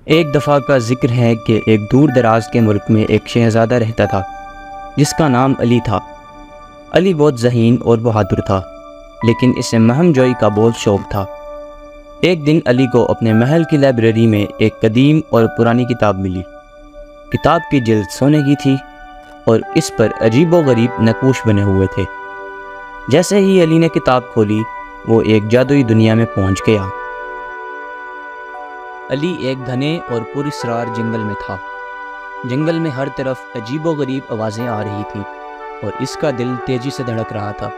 ایک دفعہ کا ذکر ہے کہ ایک دور دراز کے ملک میں ایک شہزادہ رہتا تھا جس کا نام علی تھا۔ علی بہت ذہین اور بہادر تھا، لیکن اسے مہم جوئی کا بہت شوق تھا۔ ایک دن علی کو اپنے محل کی لائبریری میں ایک قدیم اور پرانی کتاب ملی۔ کتاب کی جلد سونے کی تھی اور اس پر عجیب و غریب نقوش بنے ہوئے تھے۔ جیسے ہی علی نے کتاب کھولی، وہ ایک جادوئی دنیا میں پہنچ گیا۔ علی ایک گھنے اور پراسرار جنگل میں تھا۔ جنگل میں ہر طرف عجیب و غریب آوازیں آ رہی تھیں اور اس کا دل تیزی سے دھڑک رہا تھا۔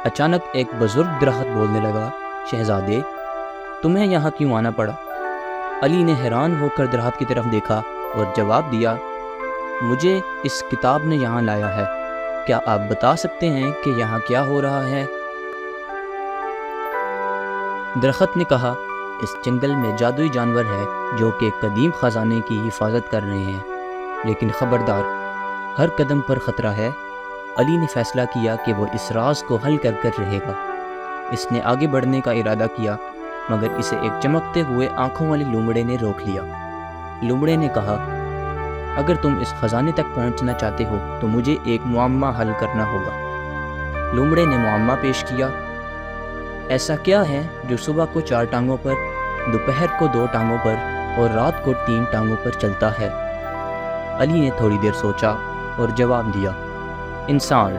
اچانک ایک بزرگ درخت بولنے لگا، شہزادے، تمہیں یہاں کیوں آنا پڑا؟ علی نے حیران ہو کر درخت کی طرف دیکھا اور جواب دیا، مجھے اس کتاب نے یہاں لایا ہے۔ کیا آپ بتا سکتے ہیں کہ یہاں کیا ہو رہا ہے؟ درخت نے کہا، اس جنگل میں جادوئی جانور ہے جو کہ قدیم خزانے کی حفاظت کر رہے ہیں، لیکن خبردار، ہر قدم پر خطرہ ہے۔ علی نے فیصلہ کیا کہ وہ اس راز کو حل کر کر رہے گا۔ اس نے آگے بڑھنے کا ارادہ کیا، مگر اسے ایک چمکتے ہوئے آنکھوں والے لومڑے نے روک لیا۔ لومڑے نے کہا، اگر تم اس خزانے تک پہنچنا چاہتے ہو تو مجھے ایک معمہ حل کرنا ہوگا۔ لومڑے نے معمہ پیش کیا، ایسا کیا ہے جو صبح کو 4 ٹانگوں پر، دوپہر کو 2 ٹانگوں پر اور رات کو 3 ٹانگوں پر چلتا ہے؟ علی نے تھوڑی دیر سوچا اور جواب دیا، انسان۔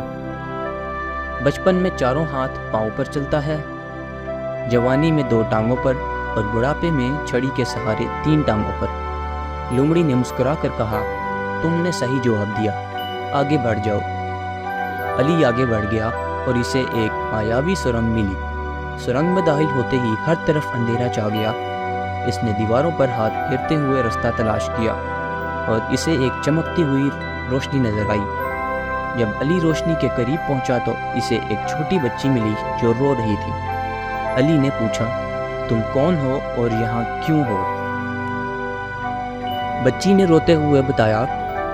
بچپن میں 4 ہاتھ پاؤں پر چلتا ہے، جوانی میں 2 ٹانگوں پر اور بڑھاپے میں چھڑی کے سہارے 3 ٹانگوں پر۔ لومڑی نے مسکرا کر کہا، تم نے صحیح جواب دیا، آگے بڑھ جاؤ۔ علی آگے بڑھ گیا اور اسے ایک مایاوی سرنگ ملی۔ سرنگ میں داخل ہوتے ہی ہر طرف اندھیرا چھا گیا۔ اس نے دیواروں پر ہاتھ پھیرتے ہوئے رستہ تلاش کیا اور اسے ایک چمکتی ہوئی روشنی نظر آئی۔ جب علی روشنی کے قریب پہنچا تو اسے ایک چھوٹی بچی ملی جو رو رہی تھی۔ علی نے پوچھا، تم کون ہو اور یہاں کیوں ہو؟ بچی نے روتے ہوئے بتایا،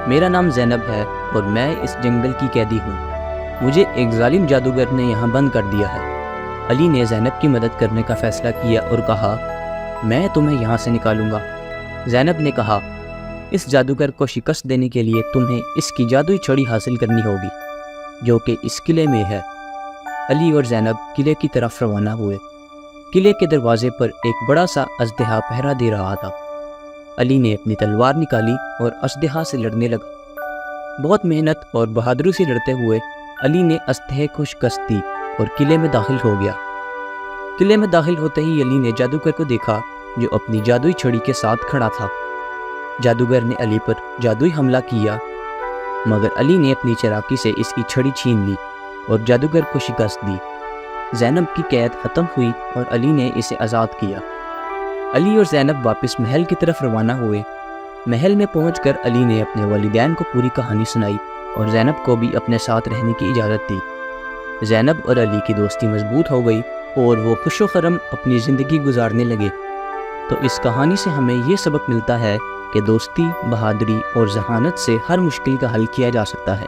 میرا نام زینب ہے اور میں اس جنگل کی قیدی ہوں۔ مجھے ایک ظالم جادوگر نے یہاں بند کر دیا ہے۔ علی نے زینب کی مدد کرنے کا فیصلہ کیا اور کہا، میں تمہیں یہاں سے نکالوں گا۔ زینب نے کہا، اس جادوگر کو شکست دینے کے لیے تمہیں اس کی جادوئی چھڑی حاصل کرنی ہوگی جو کہ اس قلعے میں ہے۔ علی اور زینب قلعے کی طرف روانہ ہوئے۔ قلعے کے دروازے پر ایک بڑا سا اژدہا پہرا دے رہا تھا۔ علی نے اپنی تلوار نکالی اور اژدہا سے لڑنے لگا۔ بہت محنت اور بہادری سے لڑتے ہوئے علی نے اژدہے کو شکست دی اور قلعے میں داخل ہو گیا۔ قلعے میں داخل ہوتے ہی علی نے جادوگر کو دیکھا جو اپنی جادوئی چھڑی کے ساتھ کھڑا تھا۔ جادوگر نے علی پر جادوئی حملہ کیا، مگر علی نے اپنی چالاکی سے اس کی چھڑی چھین لی اور جادوگر کو شکست دی۔ زینب کی قید ختم ہوئی اور علی نے اسے آزاد کیا۔ علی اور زینب واپس محل کی طرف روانہ ہوئے۔ محل میں پہنچ کر علی نے اپنے والدین کو پوری کہانی سنائی اور زینب کو بھی اپنے ساتھ رہنے کی اجازت دی۔ زینب اور علی کی دوستی مضبوط ہو گئی اور وہ خوش و خرم اپنی زندگی گزارنے لگے۔ تو اس کہانی سے ہمیں یہ سبق ملتا ہے کہ دوستی، بہادری اور ذہانت سے ہر مشکل کا حل کیا جا سکتا ہے۔